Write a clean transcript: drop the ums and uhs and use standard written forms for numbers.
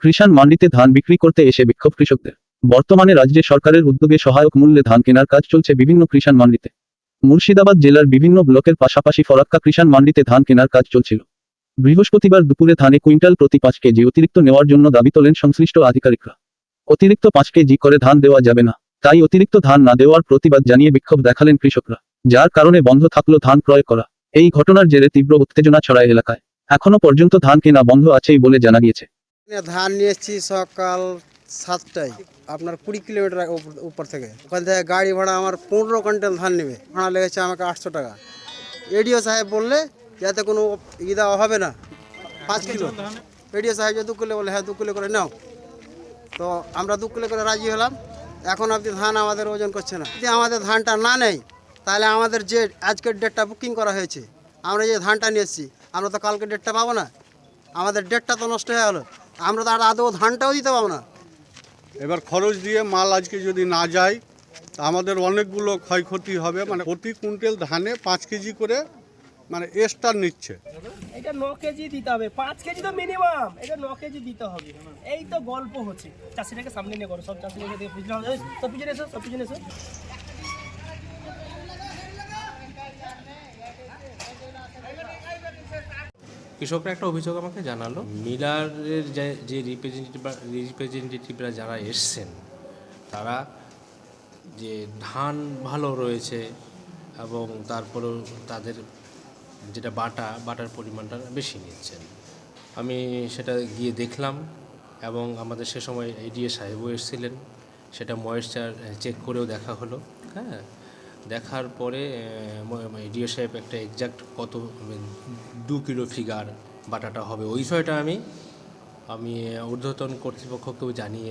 কৃষাণ মান্ডিতে ধান বিক্রি করতে এসে বিক্ষোভ কৃষকদের। বর্তমানে রাজ্য সরকারের উদ্যোগে সহায়ক মূল্যে ধান কেনার কাজ চলছে বিভিন্ন কৃষাণ মান্ডিতে। মুর্শিদাবাদ জেলার বিভিন্ন ব্লকের পাশাপাশি ফরাক্কা কৃষাণ মান্ডিতে ধান কেনার কাজ চলছিল। বৃহস্পতিবার দুপুরে ধানে কুইন্টাল প্রতি 5 কেজি অতিরিক্ত নেওয়ার জন্য দাবি তোলেন সংশ্লিষ্ট আধিকারিকরা। অতিরিক্ত 5 কেজি করে ধান দেওয়া যাবে না, তাই অতিরিক্ত ধান না দেওয়ার প্রতিবাদ জানিয়ে বিক্ষোভ দেখালেন কৃষকরা, যার কারণে বন্ধ থাকলো ধান ক্রয় করা। এই ঘটনার জেরে তীব্র উত্তেজনা ছড়ায় এলাকায়। এখনো পর্যন্ত ধান কেনা বন্ধ আছেই বলে জানা গিয়েছে। ধান নিয়ে এসেছি সকাল 7টায়, আপনার 20 কিলোমিটার উপর থেকে। ওখান থেকে গাড়ি ভাড়া আমার 15 কুইন্টাল ধান নেবে, ভাড়া লেগেছে আমাকে 800 টাকা। এডিও সাহেব বললে যাতে কোনো দেওয়া হবে না, 5 কিলো। এডিও সাহেব যে 2 কিলো বলে, হ্যাঁ 2 কিলো করে নাও। তো আমরা 2 কিলো করে রাজি হলাম। এখন অবধি ধান আমাদের ওজন করছে না। যদি আমাদের ধানটা না নেয় তাহলে আমাদের যে আজকের ডেটটা বুকিং করা হয়েছে, আমরা যে ধানটা নিয়ে এসেছি, আমরা তো কালকে ডেটটা পাবো না। আমাদের ডেটটা তো নষ্ট হয়ে গেলো, আমরা তো আর আদৌ ধানটাও দিতে পারবো না। এবার খরচ দিয়ে মাল আজকে যদি না যায় তা আমাদের অনেকগুলো ক্ষয়ক্ষতি হবে। মানে প্রতি কুইন্টাল ধানে 5 কেজি করে মানে এক্সট্রা নিচ্ছে। এটা 9 কেজি দিতে হবে, 5 কেজি তো মিনিমাম, এটা 9 কেজি দিতে হবে। এই তো গল্প হচ্ছে। চাষিটাকে সামনে নিয়ে করো, সব চাষিটাকে দিয়ে বুঝলাম। সব পিছনে এসো, সব পিছনে এসো। কৃষকরা একটা অভিযোগ আমাকে জানালো, মিলারের যে রিপ্রেজেন্টেটিভরা যারা এসছেন তারা যে ধান ভালো রয়েছে এবং তারপরেও তাদের যেটা বাটার পরিমাণটা বেশি নিচ্ছেন। আমি সেটা গিয়ে দেখলাম এবং আমাদের সে সময় এডিএ সাহেবও এসেছিলেন, সেটা ময়েশ্চার চেক করেও দেখা হলো। হ্যাঁ, দেখার পরে এডিও সাহেব একটা এক্সাক্ট কত 2 কিলো ফিগার বাটাটা হবে ওই বিষয়টা আমি ঊর্ধ্বতন কর্তৃপক্ষকেও জানিয়ে